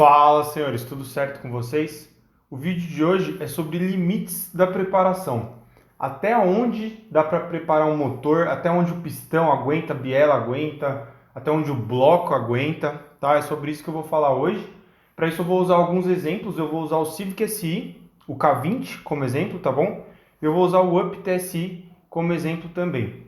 Fala, senhores, tudo certo com vocês? O vídeo de hoje é sobre limites da preparação. Até onde dá para preparar um motor, até onde o pistão aguenta, a biela aguenta, até onde o bloco aguenta, tá? É sobre isso que eu vou falar hoje. Para isso eu vou usar alguns exemplos, eu vou usar o Civic Si, o K20 como exemplo, tá bom? Eu vou usar o Up TSI como exemplo também.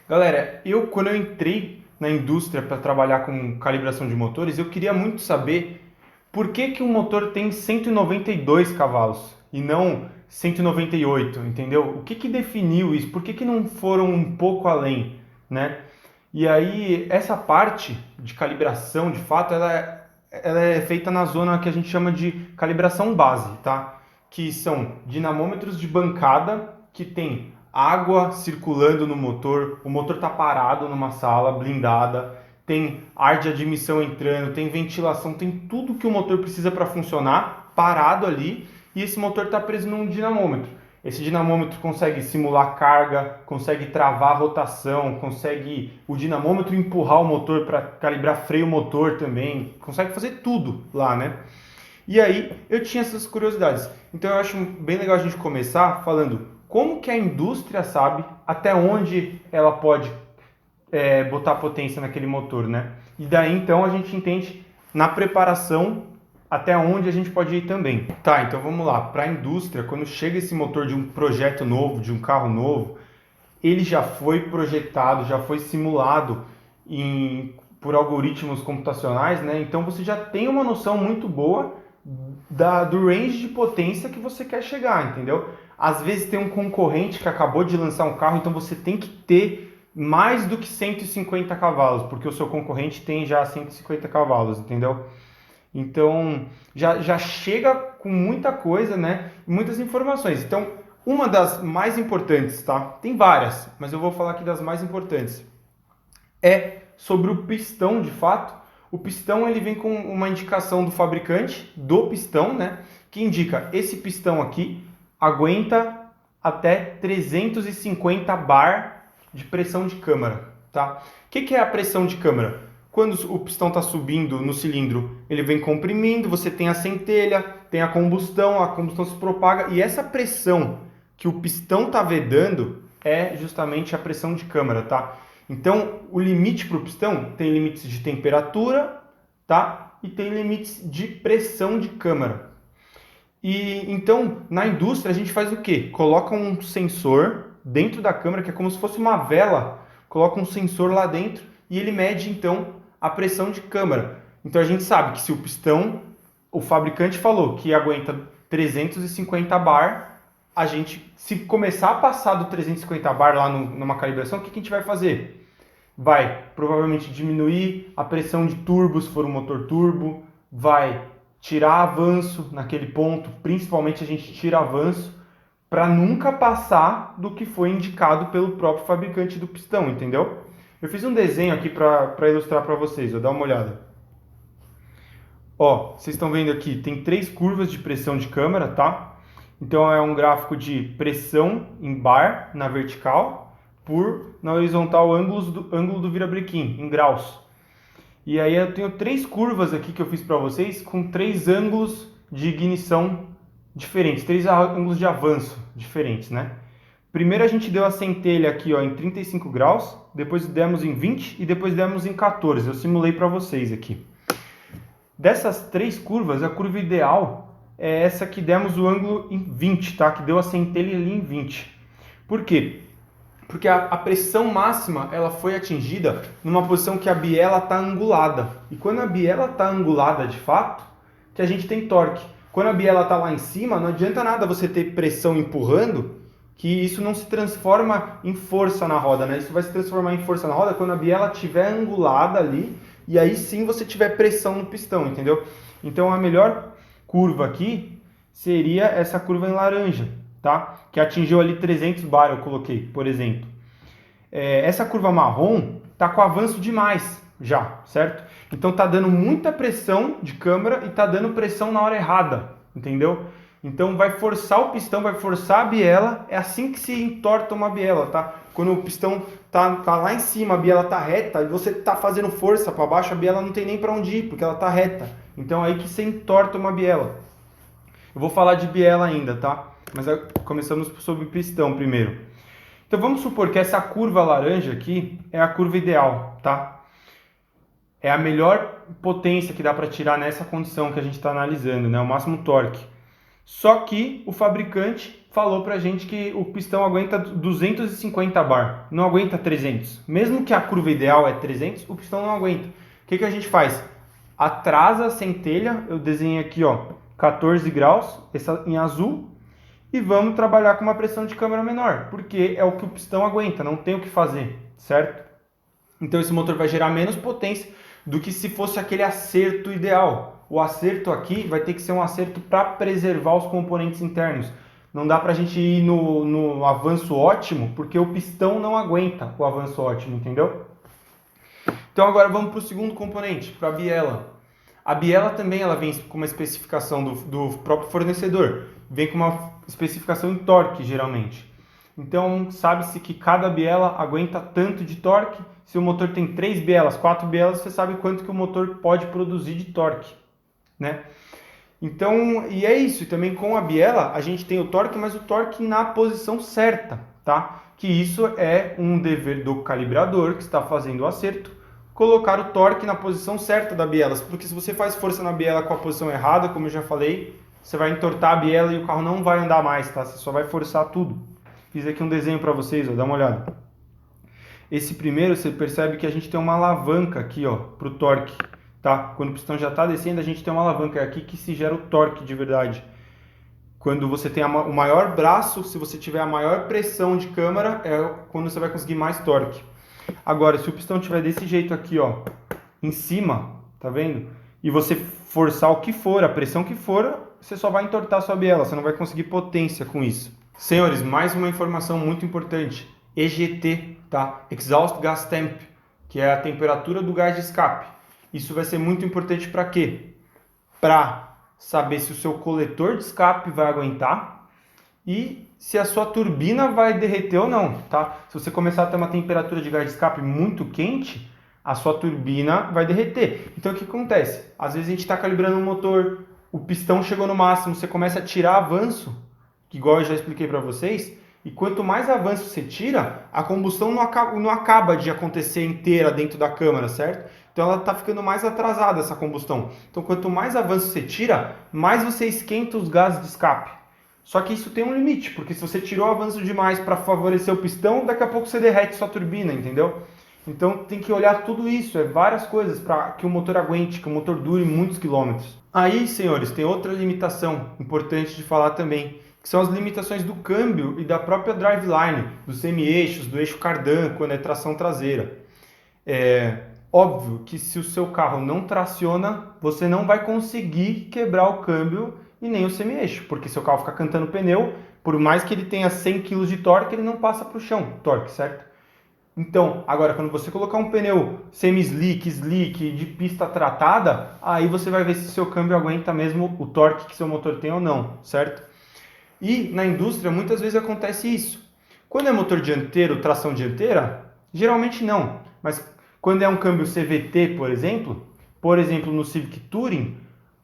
Galera, quando eu entrei na indústria para trabalhar com calibração de motores, eu queria muito saber por que um motor tem 192 cavalos e não 198, entendeu? O que definiu isso? Por que não foram um pouco além, né? E aí, essa parte de calibração, de fato, ela é feita na zona que a gente chama de calibração base, tá? Que são dinamômetros de bancada que tem água circulando no motor, o motor está parado numa sala blindada, tem ar de admissão entrando, tem ventilação, tem tudo que o motor precisa para funcionar parado ali, e esse motor está preso num dinamômetro. Esse dinamômetro consegue simular carga, consegue travar a rotação, consegue o dinamômetro empurrar o motor para calibrar freio motor também, consegue fazer tudo lá, né? E aí eu tinha essas curiosidades. Então eu acho bem legal a gente começar falando como que a indústria sabe até onde ela pode botar potência naquele motor, né? E daí então a gente entende na preparação até onde a gente pode ir também. Tá, então vamos lá. Para a indústria, quando chega esse motor de um projeto novo, de um carro novo, ele já foi projetado, já foi simulado por algoritmos computacionais, né? Então você já tem uma noção muito boa do range de potência que você quer chegar, entendeu? Às vezes tem um concorrente que acabou de lançar um carro, então você tem que ter mais do que 150 cavalos, porque o seu concorrente tem já 150 cavalos, entendeu? Então, já chega com muita coisa, né? Muitas informações. Então, uma das mais importantes, tá? Tem várias, mas eu vou falar aqui das mais importantes. É sobre o pistão, de fato. O pistão, ele vem com uma indicação do fabricante, do pistão, né? Que indica, esse pistão aqui aguenta até 350 bar de pressão de câmara, tá? O que é a pressão de câmara? Quando o pistão está subindo no cilindro, ele vem comprimindo, você tem a centelha, tem a combustão se propaga, e essa pressão que o pistão está vedando é justamente a pressão de câmara, tá? Então, o limite para o pistão tem limites de temperatura, tá? E tem limites de pressão de câmara. E então, na indústria, a gente faz o quê? Coloca um sensor dentro da câmara, que é como se fosse uma vela, coloca um sensor lá dentro e ele mede, então, a pressão de câmara. Então, a gente sabe que se o pistão, o fabricante falou que aguenta 350 bar, a gente, se começar a passar do 350 bar lá numa calibração, o que a gente vai fazer? Vai provavelmente diminuir a pressão de turbo, se for um motor turbo, vai tirar avanço naquele ponto, principalmente a gente tira avanço, para nunca passar do que foi indicado pelo próprio fabricante do pistão, entendeu? Eu fiz um desenho aqui para ilustrar para vocês, vou dar uma olhada. Ó, vocês estão vendo aqui, tem 3 curvas de pressão de câmara, tá? Então é um gráfico de pressão em bar na vertical por na horizontal ângulo do virabrequim, em graus. E aí eu tenho 3 curvas aqui que eu fiz para vocês com 3 ângulos de ignição diferentes, 3 ângulos de avanço diferentes, né? Primeiro a gente deu a centelha aqui, ó, em 35 graus, depois demos em 20 e depois demos em 14. Eu simulei para vocês aqui. Dessas 3 curvas, a curva ideal é essa que demos o ângulo em 20, tá? Que deu a centelha ali em 20. Por quê? Porque a pressão máxima ela foi atingida numa posição que a biela está angulada. E quando a biela está angulada de fato, que a gente tem torque. Quando a biela está lá em cima, não adianta nada você ter pressão empurrando, que isso não se transforma em força na roda, né? Isso vai se transformar em força na roda quando a biela estiver angulada ali, e aí sim você tiver pressão no pistão, entendeu? Então a melhor curva aqui seria essa curva em laranja, tá? Que atingiu ali 300 bar, eu coloquei, por exemplo. Essa curva marrom tá com avanço demais já, certo? Então tá dando muita pressão de câmara e tá dando pressão na hora errada, entendeu? Então vai forçar o pistão, vai forçar a biela, é assim que se entorta uma biela, tá? quando o pistão tá lá em cima, a biela tá reta, e você tá fazendo força para baixo, a biela não tem nem para onde ir, porque ela tá reta. Então é aí que você entorta uma biela. Eu vou falar de biela ainda, tá? Mas começamos sobre pistão primeiro. Então vamos supor que essa curva laranja aqui é a curva ideal, tá? É a melhor potência que dá para tirar nessa condição que a gente está analisando, né? O máximo torque. Só que o fabricante falou pra gente que o pistão aguenta 250 bar, não aguenta 300. Mesmo que a curva ideal é 300, o pistão não aguenta. O que a gente faz? Atrasa a centelha, eu desenhei aqui, ó, 14 graus, essa em azul, e vamos trabalhar com uma pressão de câmara menor, porque é o que o pistão aguenta, não tem o que fazer, certo? Então esse motor vai gerar menos potência do que se fosse aquele acerto ideal. O acerto aqui vai ter que ser um acerto para preservar os componentes internos. Não dá para a gente ir no avanço ótimo, porque o pistão não aguenta o avanço ótimo, entendeu? Então agora vamos para o segundo componente, para a biela. A biela também ela vem com uma especificação do próprio fornecedor. Vem com uma especificação em torque, geralmente. Então, sabe-se que cada biela aguenta tanto de torque. Se o motor tem 3 bielas, 4 bielas, você sabe quanto que o motor pode produzir de torque, né? Então, e é isso. E também com a biela, a gente tem o torque, mas o torque na posição certa, tá? Que isso é um dever do calibrador que está fazendo o acerto, colocar o torque na posição certa da biela. Porque se você faz força na biela com a posição errada, como eu já falei, você vai entortar a biela e o carro não vai andar mais, tá? Você só vai forçar tudo. Fiz aqui um desenho para vocês, ó, dá uma olhada. Esse primeiro, você percebe que a gente tem uma alavanca aqui, ó, para o torque, tá? Quando o pistão já está descendo, a gente tem uma alavanca aqui que se gera o torque de verdade. Quando você tem o maior braço, se você tiver a maior pressão de câmara, é quando você vai conseguir mais torque. Agora, se o pistão estiver desse jeito aqui, ó, em cima, tá vendo? E você forçar o que for, a pressão que for, você só vai entortar a sua biela, você não vai conseguir potência com isso. Senhores, mais uma informação muito importante. EGT, tá? Exhaust Gas Temp, que é a temperatura do gás de escape. Isso vai ser muito importante para quê? Para saber se o seu coletor de escape vai aguentar e se a sua turbina vai derreter ou não, tá? Se você começar a ter uma temperatura de gás de escape muito quente, a sua turbina vai derreter. Então o que acontece? Às vezes a gente está calibrando um motor, o pistão chegou no máximo, você começa a tirar avanço, que igual eu já expliquei para vocês, e quanto mais avanço você tira, a combustão não acaba de acontecer inteira dentro da câmara, certo? Então ela está ficando mais atrasada, essa combustão. Então quanto mais avanço você tira, mais você esquenta os gases de escape. Só que isso tem um limite, porque se você tirou avanço demais para favorecer o pistão, daqui a pouco você derrete sua turbina, entendeu? Então tem que olhar tudo isso, várias coisas para que o motor aguente, que o motor dure muitos quilômetros. Aí, senhores, tem outra limitação importante de falar também, que são as limitações do câmbio e da própria driveline, dos semi-eixos, do eixo cardan, quando é tração traseira. É óbvio que se o seu carro não traciona, você não vai conseguir quebrar o câmbio e nem o semi-eixo, porque seu carro fica cantando pneu, por mais que ele tenha 100 kg de torque, ele não passa para o chão, torque, certo? Então, agora, quando você colocar um pneu semi-slick, slick, de pista tratada, aí você vai ver se seu câmbio aguenta mesmo o torque que seu motor tem ou não, certo? E na indústria, muitas vezes acontece isso. Quando é motor dianteiro, tração dianteira, geralmente não. Mas quando é um câmbio CVT, por exemplo, no Civic Touring,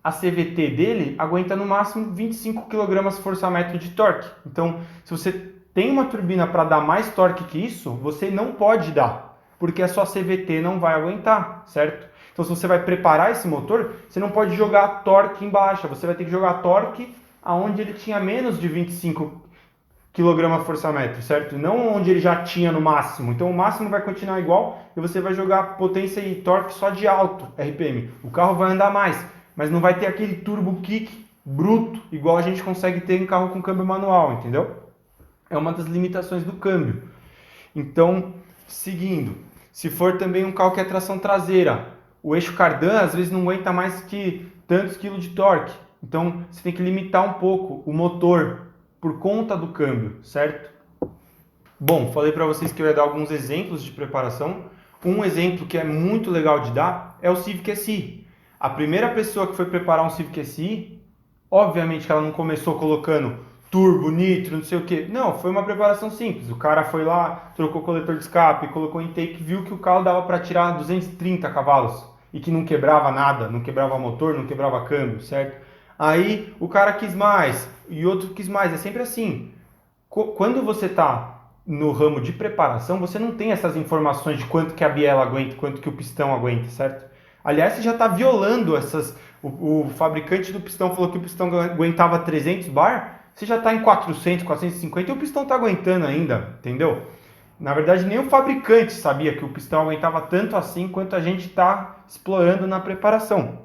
a CVT dele aguenta no máximo 25 kgfm de torque. Então, se você tem uma turbina para dar mais torque que isso, você não pode dar, porque a sua CVT não vai aguentar, certo? Então, se você vai preparar esse motor, você não pode jogar torque em baixa, você vai ter que jogar torque aonde ele tinha menos de 25 kgfm, certo? Não onde ele já tinha no máximo. Então, o máximo vai continuar igual e você vai jogar potência e torque só de alto RPM. O carro vai andar mais, mas não vai ter aquele turbo kick bruto, igual a gente consegue ter em carro com câmbio manual, entendeu? É uma das limitações do câmbio. Então, seguindo, se for também um carro que é tração traseira, o eixo cardan às vezes não aguenta mais que tantos quilos de torque. Então, você tem que limitar um pouco o motor por conta do câmbio, certo? Bom, falei para vocês que eu ia dar alguns exemplos de preparação. Um exemplo que é muito legal de dar é o Civic Si. A primeira pessoa que foi preparar um Civic Si, obviamente que ela não começou colocando turbo, nitro, não sei o que. Não, foi uma preparação simples. O cara foi lá, trocou o coletor de escape, colocou intake, viu que o carro dava para tirar 230 cavalos e que não quebrava nada, não quebrava motor, não quebrava câmbio, certo? Aí o cara quis mais e outro quis mais. É sempre assim. Quando você está no ramo de preparação, você não tem essas informações de quanto que a biela aguenta, quanto que o pistão aguenta, certo? Aliás, você já está violando essas... O fabricante do pistão falou que o pistão aguentava 300 bar, você já está em 400, 450 e o pistão está aguentando ainda, entendeu? Na verdade, nem o fabricante sabia que o pistão aguentava tanto assim quanto a gente está explorando na preparação.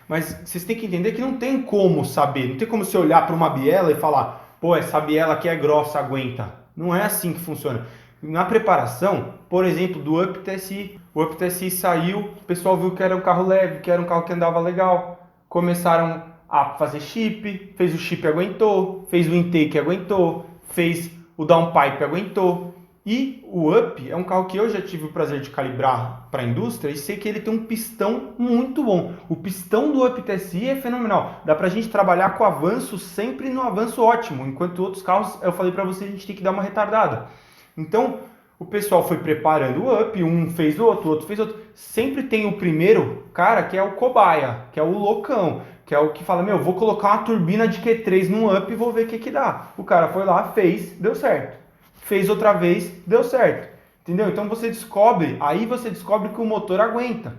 Mas vocês têm que entender que não tem como saber, não tem como você olhar para uma biela e falar, pô, essa biela aqui é grossa, aguenta. Não é assim que funciona. Na preparação, por exemplo, do Up TSI, o Up TSI saiu, o pessoal viu que era um carro leve, que era um carro que andava legal, começaram a fazer chip, fez o chip, aguentou, fez o intake, aguentou, fez o downpipe, aguentou. E o Up é um carro que eu já tive o prazer de calibrar para a indústria e sei que ele tem um pistão muito bom. O pistão do Up TSI é fenomenal. Dá para a gente trabalhar com avanço sempre no avanço ótimo, enquanto outros carros, eu falei para você, a gente tem que dar uma retardada. Então, o pessoal foi preparando o Up, um fez o outro fez outro. Sempre tem o primeiro cara que é o cobaia, que é o loucão, que é o que fala, meu, vou colocar uma turbina de Q3 num Up e vou ver o que dá. O cara foi lá, fez, deu certo. Fez outra vez, deu certo. Entendeu? Então aí você descobre que o motor aguenta.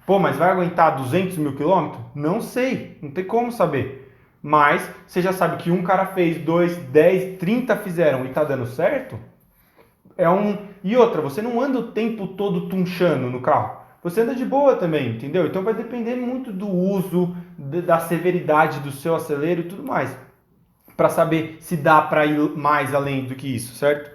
Pô, mas vai aguentar 200 mil quilômetros? Não sei, não tem como saber. Mas você já sabe que um cara fez, 2, 10, 30 fizeram e tá dando certo? E outra, você não anda o tempo todo tunchando no carro. Você anda de boa também, entendeu? Então vai depender muito do uso, da severidade do seu acelero e tudo mais, para saber se dá para ir mais além do que isso, certo?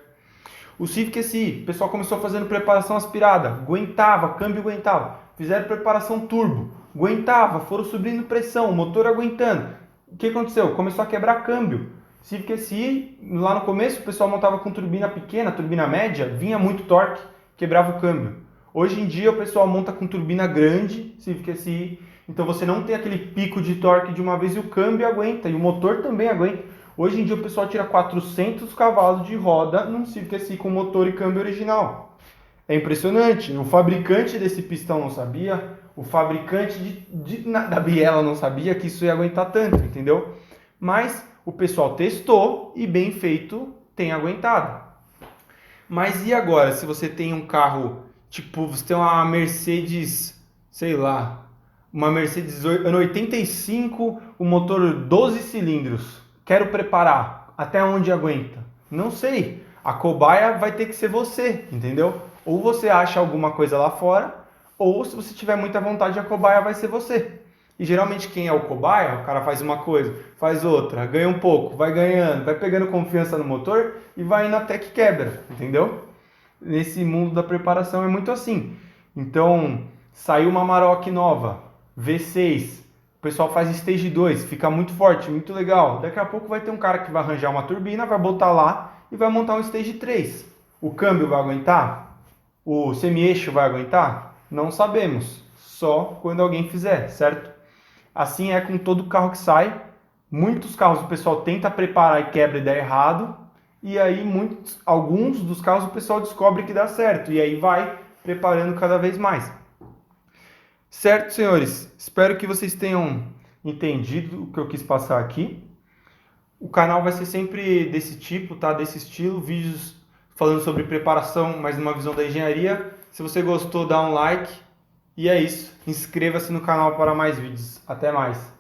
O Civic SI, o pessoal começou fazendo preparação aspirada, aguentava, câmbio aguentava. Fizeram preparação turbo, aguentava, foram subindo pressão, motor aguentando. O que aconteceu? Começou a quebrar câmbio. Civic SI, lá no começo, o pessoal montava com turbina pequena, turbina média, vinha muito torque, quebrava o câmbio. Hoje em dia o pessoal monta com turbina grande, Civic SI, então você não tem aquele pico de torque de uma vez e o câmbio aguenta, e o motor também aguenta. Hoje em dia o pessoal tira 400 cavalos de roda num Civic SI com motor e câmbio original. É impressionante, o fabricante desse pistão não sabia, o fabricante da biela não sabia que isso ia aguentar tanto, entendeu? Mas o pessoal testou e bem feito tem aguentado. Mas e agora, se você tem um carro, tipo, você tem uma Mercedes, sei lá, uma Mercedes ano 85, o motor 12 cilindros, quero preparar, até onde aguenta? Não sei, a cobaia vai ter que ser você, entendeu? Ou você acha alguma coisa lá fora, ou se você tiver muita vontade, a cobaia vai ser você. E geralmente quem é o cobaia, o cara faz uma coisa, faz outra, ganha um pouco, vai ganhando, vai pegando confiança no motor e vai indo até que quebra, entendeu? Nesse mundo da preparação é muito assim. Então, saiu uma Amarok nova, V6, o pessoal faz Stage 2, fica muito forte, muito legal. Daqui a pouco vai ter um cara que vai arranjar uma turbina, vai botar lá e vai montar um Stage 3. O câmbio vai aguentar? O semi-eixo vai aguentar? Não sabemos, só quando alguém fizer, certo? Assim é com todo carro que sai. Muitos carros o pessoal tenta preparar e quebra e dá errado. E aí alguns dos carros o pessoal descobre que dá certo. E aí vai preparando cada vez mais. Certo, senhores? Espero que vocês tenham entendido o que eu quis passar aqui. O canal vai ser sempre desse tipo, tá? Desse estilo. Vídeos falando sobre preparação, mas numa visão da engenharia. Se você gostou, dá um like. E é isso. Inscreva-se no canal para mais vídeos. Até mais.